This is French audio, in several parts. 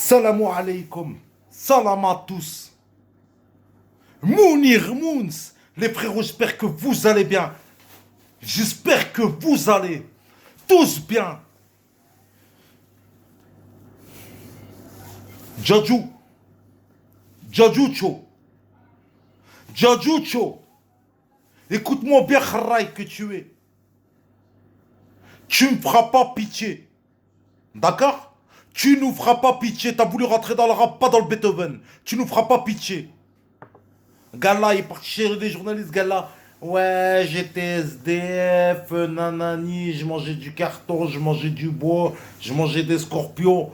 Salam alaikum. Salam à tous. Mounir Mouns. Les frérots, j'espère que vous allez bien. J'espère que vous allez tous bien. Djadjou. Djadjoucho. Djadjoucho. Écoute-moi bien, Kharaï, que tu es. Tu ne me feras pas pitié. D'accord? Tu nous feras pas pitié. T'as voulu rentrer dans le rap, pas dans le Beethoven. Tu nous feras pas pitié. Gala, il part chez des journalistes, Gala. Ouais, j'étais SDF, nanani, je mangeais du carton, je mangeais du bois, je mangeais des scorpions.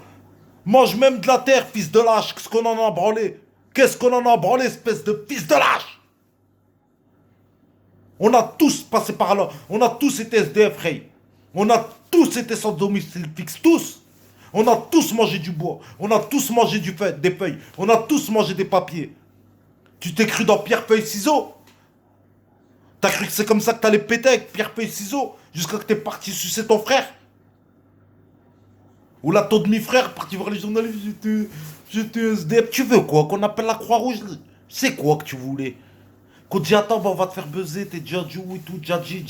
Mange même de la terre, fils de lâche. Qu'est-ce qu'on en a branlé? Qu'est-ce qu'on en a branlé, espèce de fils de lâche? On a tous passé par là. On a tous été SDF, Ray. On a tous été sans domicile fixe, tous. On a tous mangé du bois. On a tous mangé des feuilles. On a tous mangé des papiers. Tu t'es cru dans pierre, feuille, ciseaux? T'as cru que c'est comme ça que t'allais péter avec pierre, feuille, ciseaux jusqu'à que t'es parti sucer ton frère? Ou là, ton demi-frère parti voir les journalistes, j'étais SDF. Tu veux quoi? Qu'on appelle la Croix-Rouge? C'est quoi que tu voulais? Qu'on dit attends, bah, on va te faire buzzer, t'es Djadjou et tout, Djadji.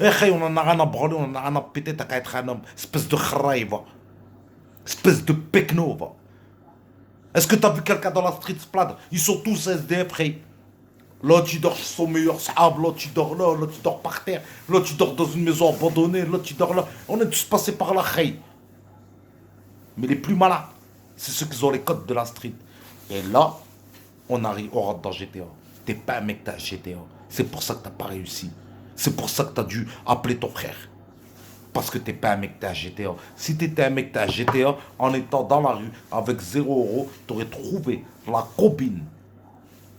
Eh, hey, on en a rien à branler, on en a rien à péter, t'as qu'à être un homme. Espèce de khraï, va. Espèce de pecno, va. Est-ce que t'as vu quelqu'un dans la street se plaindre? Ils sont tous SDF, hey. Là, tu dors chez son meilleur sable, là, tu dors là, là, tu dors par terre, là, tu dors dans une maison abandonnée, là, tu dors là. On est tous passés par là, hey. Mais les plus malins, c'est ceux qui ont les codes de la street. Et là, on rentre dans GTA. T'es pas un mec, t'as GTA. C'est pour ça que t'as pas réussi. C'est pour ça que t'as dû appeler ton frère. Parce que t'es pas un mec, t'es à GTA. Si t'étais un mec, t'es à GTA, en étant dans la rue, avec 0 €, t'aurais trouvé la copine.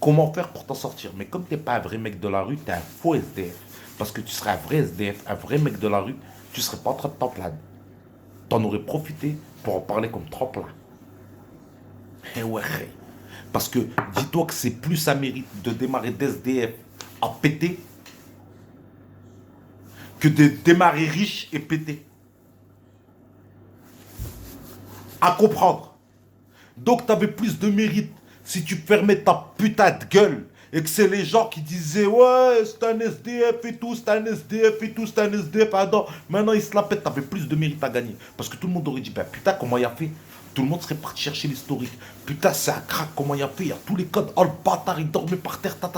Comment faire pour t'en sortir? Mais comme t'es pas un vrai mec de la rue, t'es un faux SDF. Parce que tu serais un vrai SDF, un vrai mec de la rue, tu serais pas en train de t'en plaindre. T'en aurais profité pour en parler comme tremplin. Eh ouais, parce que dis-toi que c'est plus un mérite de démarrer d'SDF à péter que de démarrer riche et péter. À comprendre. Donc tu avais plus de mérite si tu fermais ta putain de gueule et que c'est les gens qui disaient ouais c'est un SDF et tout, c'est un SDF et tout, c'est un SDF. Maintenant ils se la pètent, t'avais plus de mérite à gagner. Parce que tout le monde aurait dit ben putain comment il a fait. Tout le monde serait parti chercher l'historique. Putain, c'est un crack, comment il a fait? Il y a tous les codes. Oh le bâtard, il dormait par terre, ta.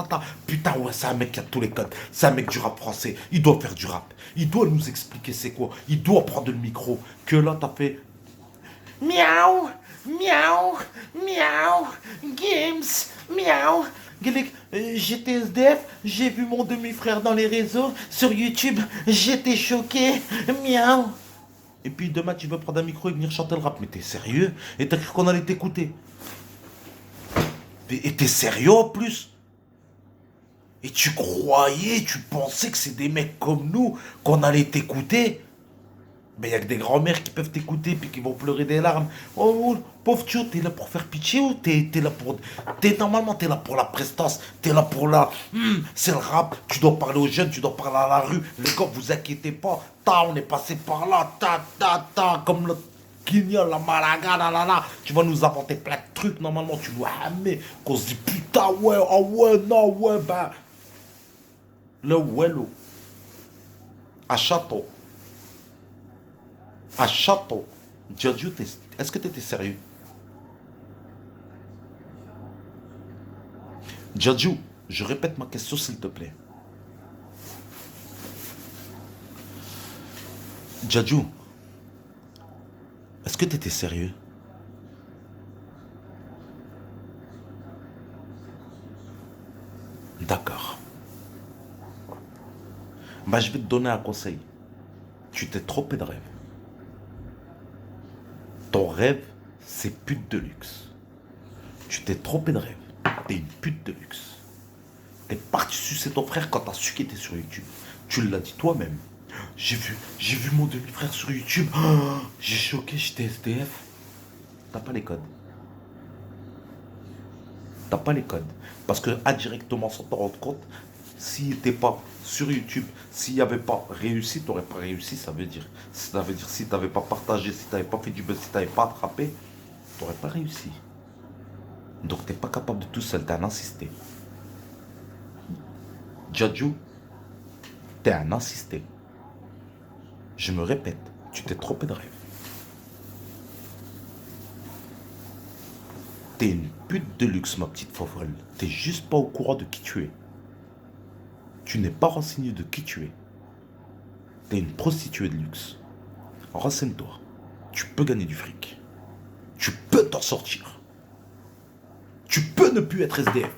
Putain, ouais, c'est un mec qui a tous les codes. C'est un mec du rap français. Il doit faire du rap. Il doit nous expliquer c'est quoi. Il doit prendre le micro. Que là, t'as fait. Miaou, miaou, miaou, Gims, miaou. J'étais SDF, j'ai vu mon demi-frère dans les réseaux, sur YouTube, j'étais choqué, miaou. Et puis demain, tu veux prendre un micro et venir chanter le rap. Mais t'es sérieux? Et t'as cru qu'on allait t'écouter? Et t'es sérieux en plus? Et tu croyais, tu pensais que c'est des mecs comme nous qu'on allait t'écouter? Mais il y a que des grands-mères qui peuvent t'écouter puis qui vont pleurer des larmes. Oh, pauvre Tio, t'es là pour faire pitié ou t'es là pour... Normalement, t'es là pour la prestance. T'es là pour la... c'est le rap. Tu dois parler aux jeunes, tu dois parler à la rue. Les gars, vous inquiétez pas. On est passé par là. Comme le guignol, la malaga, là. Tu vas nous inventer plein de trucs. Normalement, tu dois aimer. Qu'on se dit, putain, ouais, oh ouais, non, ouais, ben... Le wello. À château. À château. Djadjou, est-ce que tu étais sérieux? Djadjou, je répète ma question s'il te plaît. Djadjou, est-ce que tu étais sérieux? D'accord. Bah, je vais te donner un conseil. Tu t'es trompé de rêve. Ton rêve, c'est pute de luxe. Tu t'es trompé de rêve. T'es une pute de luxe. T'es parti sucer ton frère quand t'as su qu'il était sur YouTube. Tu l'as dit toi-même. J'ai vu mon demi-frère sur YouTube. Oh, j'ai choqué, j'étais SDF. T'as pas les codes. T'as pas les codes. Parce que indirectement, sans t'en rendre compte, s'il n'était pas sur YouTube, s'il n'y avait pas réussi, tu n'aurais pas réussi, ça veut dire. Ça veut dire si tu n'avais pas partagé, si tu n'avais pas fait du buzz, si tu n'avais pas attrapé, t'aurais pas réussi. Donc t'es pas capable de tout seul, t'as un insisté. Jadju, t'es un insisté. Je me répète, tu t'es trompé de rêve. T'es une pute de luxe, ma petite fofolle. T'es juste pas au courant de qui tu es. Tu n'es pas renseigné de qui tu es. T'es une prostituée de luxe. Renseigne-toi. Tu peux gagner du fric. Tu peux t'en sortir. Tu peux ne plus être SDF.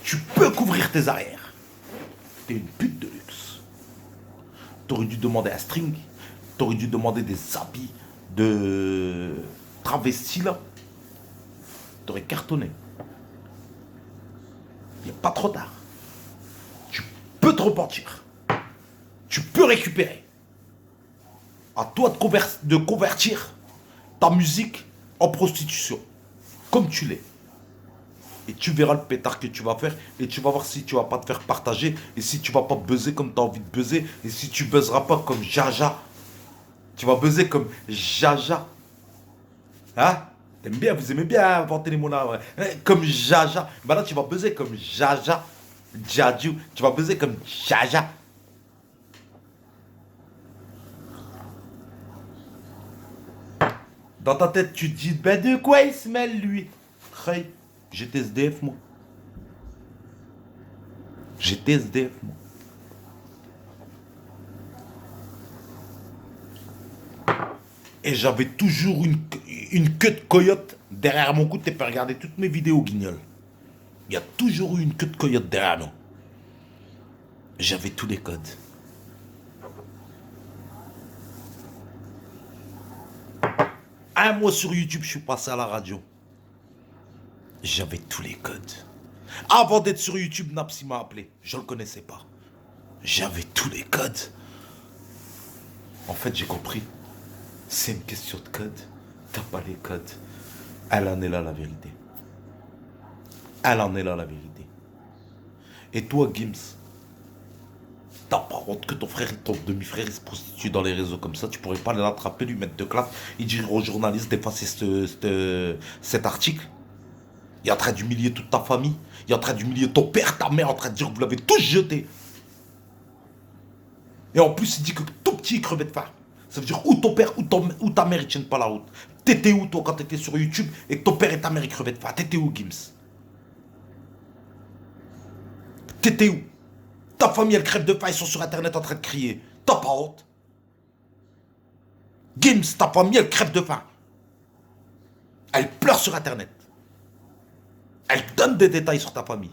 Tu peux couvrir tes arrières. T'es une pute de luxe. T'aurais dû demander un string. T'aurais dû demander des habits de travesti là. T'aurais cartonné. Il n'est pas trop tard. Tu peux te repentir. Tu peux récupérer. À toi de convertir ta musique en prostitution. Comme tu l'es. Et tu verras le pétard que tu vas faire. Et tu vas voir si tu vas pas te faire partager. Et si tu vas pas buzzer comme tu as envie de buzzer. Et si tu buzzeras pas comme Jaja. Tu vas buzzer comme Jaja. Hein? T'aimes bien, vous aimez bien inventer les mots là. Ouais. Comme Jaja. Bah là, tu vas buzzer comme Jaja. Jadju. Tu vas buzzer comme Jaja. Dans ta tête, tu te dis, ben de quoi il se mêle, lui? Hey, j'étais SDF, moi. J'étais SDF, moi. Et j'avais toujours une queue de coyote derrière mon cou. Tu peux regarder toutes mes vidéos, guignol. Il y a toujours eu une queue de coyote derrière nous. J'avais tous les codes. Un mois sur YouTube, je suis passé à la radio. J'avais tous les codes. Avant d'être sur YouTube, Napsi m'a appelé. Je ne le connaissais pas. J'avais tous les codes. En fait, j'ai compris. C'est une question de code. T'as pas les codes. Elle en est là, la vérité. Elle en est là, la vérité. Et toi, Gims, t'as pas honte que ton frère et ton demi-frère ils se prostituent dans les réseaux comme ça? Tu pourrais pas l'attraper, lui mettre de classe et dire aux journalistes d'effacer cet article? Il est en train d'humilier toute ta famille. Il est en train d'humilier ton père, ta mère, en train de dire que vous l'avez tous jeté. Et en plus, il dit que tout petit il crevait de faim. Ça veut dire ou ton père ou ta mère ils tiennent pas la route. T'étais où toi quand t'étais sur YouTube et que ton père et ta mère ils crevaient de faim? T'étais où, Gims? T'étais où? Ta famille elle crève de faim, ils sont sur internet en train de crier. T'as pas honte? Gims, ta famille elle crève de faim. Elle pleure sur internet. Elle donne des détails sur ta famille.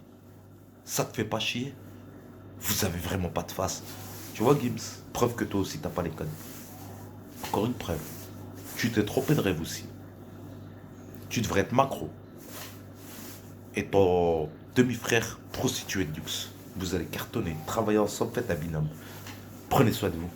Ça te fait pas chier? Vous avez vraiment pas de face. Tu vois, Gims, preuve que toi aussi t'as pas les codes. Encore une preuve. Tu t'es trompé de rêve aussi. Tu devrais être macro. Et ton demi-frère prostitué de luxe. Vous allez cartonner, travailler ensemble, faites un binôme. Prenez soin de vous.